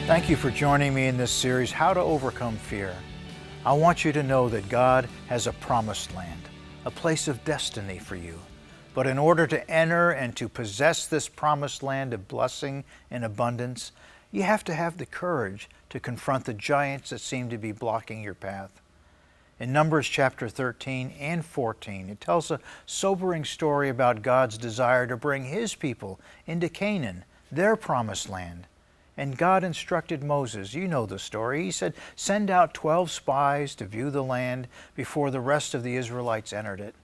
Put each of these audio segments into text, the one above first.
Thank you for joining me in this series, How to Overcome Fear. I want you to know that God has a promised land, a place of destiny for you. But in order to enter and to possess this promised land of blessing and abundance, you have to have the courage to confront the giants that seem to be blocking your path. In Numbers chapter 13 and 14, it tells a sobering story about God's desire to bring His people into Canaan, their promised land. And God instructed Moses, you know the story. He said, send out 12 spies to view the land before the rest of the Israelites entered it.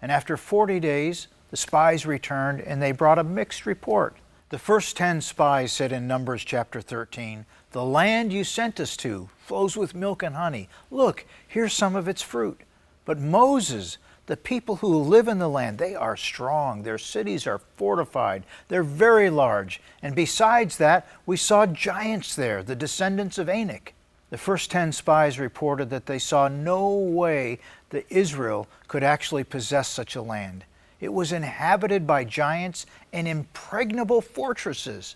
And after 40 days, the spies returned and they brought a mixed report. The first 10 spies said in Numbers chapter 13, the land you sent us to flows with milk and honey. Look, here's some of its fruit. But Moses, the people who live in the land, they are strong. Their cities are fortified. They're very large. And besides that, we saw giants there, the descendants of Anak. The first 10 spies reported that they saw no way that Israel could actually possess such a land. It was inhabited by giants and impregnable fortresses.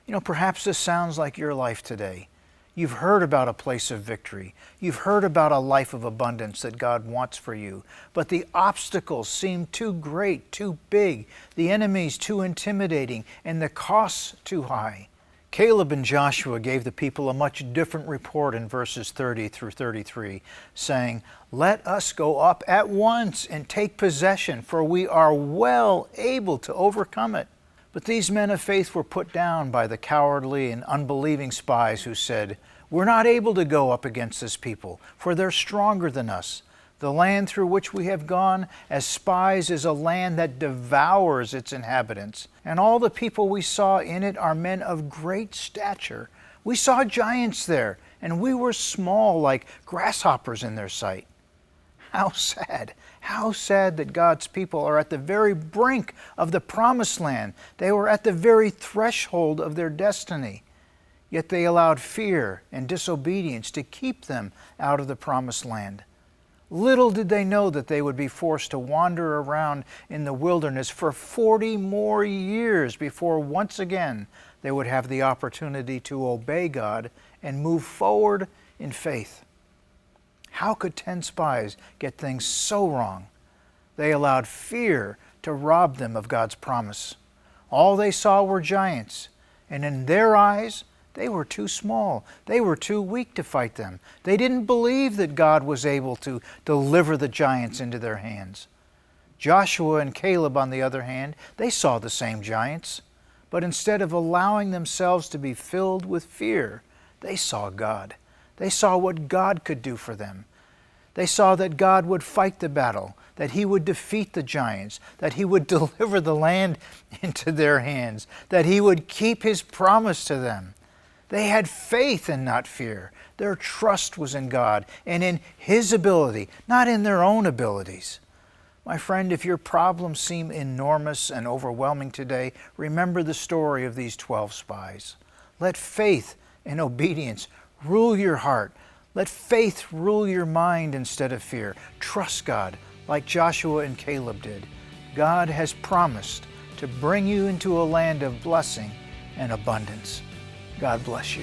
You know, perhaps this sounds like your life today. You've heard about a place of victory. You've heard about a life of abundance that God wants for you. But the obstacles seem too great, too big, the enemies too intimidating, and the costs too high. Caleb and Joshua gave the people a much different report in verses 30 through 33, saying, let us go up at once and take possession, for we are well able to overcome it. But these men of faith were put down by the cowardly and unbelieving spies who said, we're not able to go up against this people, for they're stronger than us. The land through which we have gone as spies is a land that devours its inhabitants, and all the people we saw in it are men of great stature. We saw giants there, and we were small like grasshoppers in their sight. How sad! How sad that God's people are at the very brink of the promised land. They were at the very threshold of their destiny. Yet they allowed fear and disobedience to keep them out of the promised land. Little did they know that they would be forced to wander around in the wilderness for 40 more years before once again they would have the opportunity to obey God and move forward in faith. How could 10 spies get things so wrong? They allowed fear to rob them of God's promise. All they saw were giants, and in their eyes, they were too small. They were too weak to fight them. They didn't believe that God was able to deliver the giants into their hands. Joshua and Caleb, on the other hand, they saw the same giants, but instead of allowing themselves to be filled with fear, they saw God. They saw what God could do for them. They saw that God would fight the battle, that He would defeat the giants, that He would deliver the land into their hands, that He would keep His promise to them. They had faith and not fear. Their trust was in God and in His ability, not in their own abilities. My friend, if your problems seem enormous and overwhelming today, remember the story of these 12 spies. Let faith and obedience rule your heart. Let faith rule your mind instead of fear. Trust God like Joshua and Caleb did. God has promised to bring you into a land of blessing and abundance. God bless you.